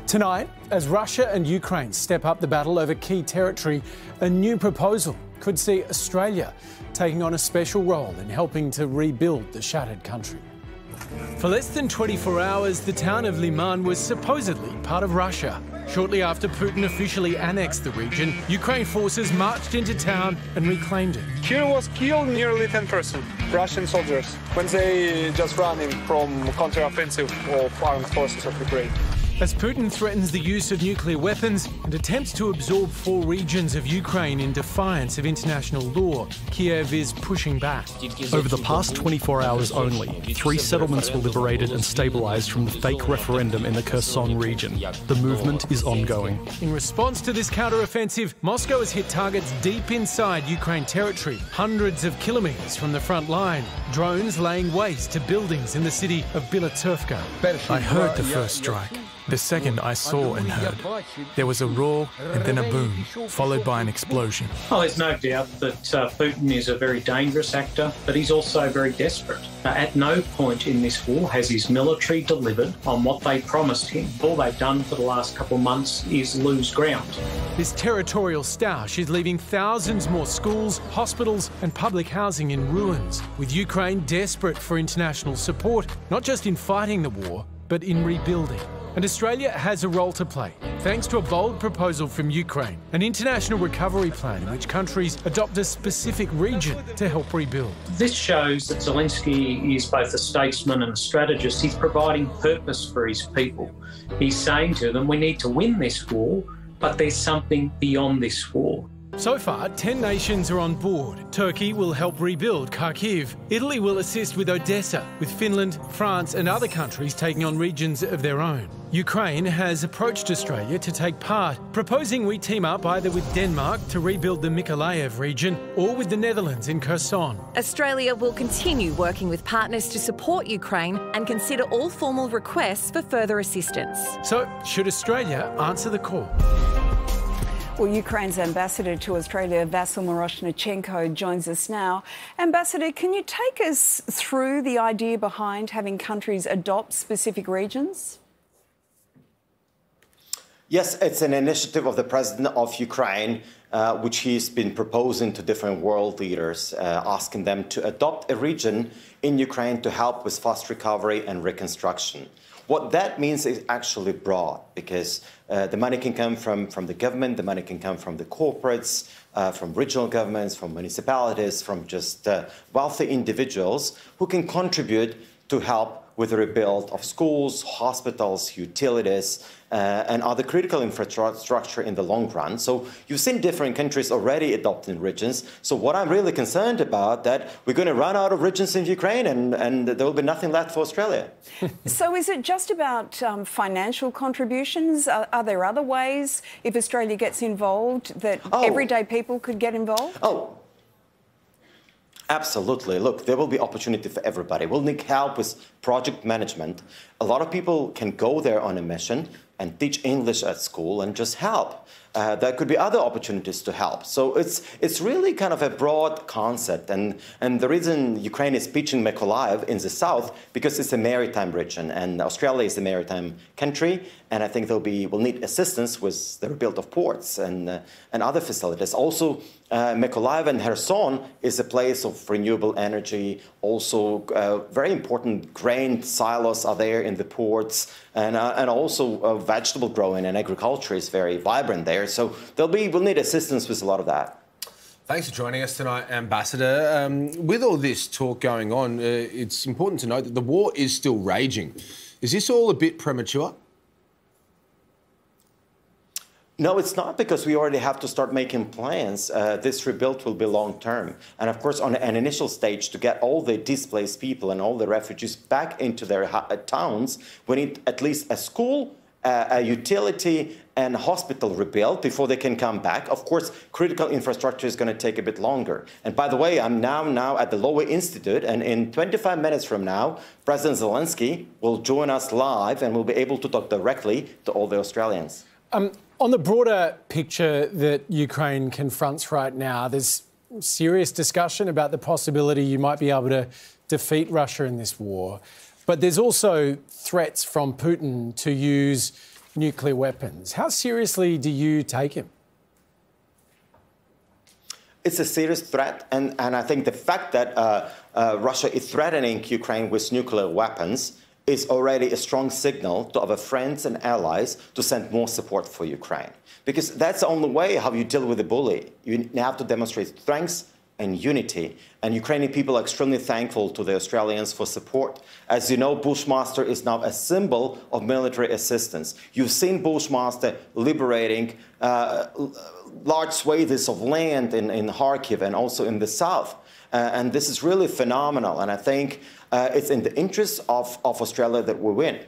Tonight, as Russia and Ukraine step up the battle over key territory, a new proposal could see Australia taking on a special role in helping to rebuild the shattered country. For less than 24 hours, the town of Liman was supposedly part of Russia. Shortly after Putin officially annexed the region, Ukraine forces marched into town and reclaimed it. Here was killed nearly 10% Russian soldiers when they just running from counteroffensive of armed forces of Ukraine. As Putin threatens the use of nuclear weapons and attempts to absorb 4 regions of Ukraine in defiance of international law, Kiev is pushing back. Over the past 24 hours only, 3 settlements were liberated and stabilised from the fake referendum in the Kherson region. The movement is ongoing. In response to this counter-offensive, Moscow has hit targets deep inside Ukraine territory, hundreds of kilometres from the front line. Drones laying waste to buildings in the city of Bilatsevka. I heard the first strike. The second I saw and heard. There was a roar and then a boom, followed by an explosion. Well, there's no doubt that Putin is a very dangerous actor, but he's also very desperate. At no point in this war has his military delivered on what they promised him. All they've done for the last couple of months is lose ground. This territorial stoush is leaving thousands more schools, hospitals and public housing in ruins, with Ukraine desperate for international support, not just in fighting the war, but in rebuilding. And Australia has a role to play, thanks to a bold proposal from Ukraine, an international recovery plan in which countries adopt a specific region to help rebuild. This shows that Zelensky is both a statesman and a strategist. He's providing purpose for his people. He's saying to them, we need to win this war, but there's something beyond this war. So far, 10 nations are on board. Turkey will help rebuild Kharkiv. Italy will assist with Odessa, with Finland, France and other countries taking on regions of their own. Ukraine has approached Australia to take part, proposing we team up either with Denmark to rebuild the Mykolaiv region or with the Netherlands in Kherson. Australia will continue working with partners to support Ukraine and consider all formal requests for further assistance. So, should Australia answer the call? Well, Ukraine's ambassador to Australia, Vasyl Miroshnichenko, joins us now. Ambassador, can you take us through the idea behind having countries adopt specific regions? Yes, it's an initiative of the president of Ukraine, which he's been proposing to different world leaders, asking them to adopt a region in Ukraine to help with fast recovery and reconstruction. What that means is actually broad, because the money can come from the government, the money can come from the corporates, from regional governments, from municipalities, from just wealthy individuals who can contribute to help with the rebuild of schools, hospitals, utilities, and other critical infrastructure in the long run. So you've seen different countries already adopting regions. So what I'm really concerned about, that we're going to run out of regions in Ukraine and there will be nothing left for Australia. So is it just about financial contributions? Are there other ways, if Australia gets involved, that everyday people could get involved? Absolutely. Look, there will be opportunity for everybody. We'll need help with project management. A lot of people can go there on a mission and teach English at school and just help. There could be other opportunities to help. So it's really kind of a broad concept. And the reason Ukraine is pitching Mykolaiv in the south, because it's a maritime region and Australia is a maritime country. And I think we'll need assistance with the rebuild of ports and other facilities. Also, Mykolaiv and Kherson is a place of renewable energy. Also, very important grain silos are there in the ports, and also vegetable growing and agriculture is very vibrant there. So we'll need assistance with a lot of that. Thanks for joining us tonight, Ambassador. With all this talk going on, it's important to note that the war is still raging. Is this all a bit premature? No, it's not, because we already have to start making plans. This rebuild will be long-term. And of course, on an initial stage, to get all the displaced people and all the refugees back into their towns, we need at least a school, a utility and hospital rebuilt before they can come back. Of course, critical infrastructure is going to take a bit longer. And by the way, I'm now at the Lowy Institute, and in 25 minutes from now, President Zelensky will join us live and we'll be able to talk directly to all the Australians. On the broader picture that Ukraine confronts right now, there's serious discussion about the possibility you might be able to defeat Russia in this war. But there's also threats from Putin to use nuclear weapons. How seriously do you take him? It's a serious threat, and I think the fact that Russia is threatening Ukraine with nuclear weapons is already a strong signal to our friends and allies to send more support for Ukraine. Because that's the only way how you deal with a bully. You have to demonstrate strength and unity. And Ukrainian people are extremely thankful to the Australians for support. As you know, Bushmaster is now a symbol of military assistance. You've seen Bushmaster liberating large swathes of land in Kharkiv and also in the south. And this is really phenomenal. And I think it's in the interest of Australia that we win.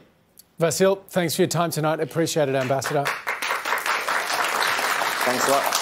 Vasil, thanks for your time tonight. Appreciate it, Ambassador. Thanks a lot.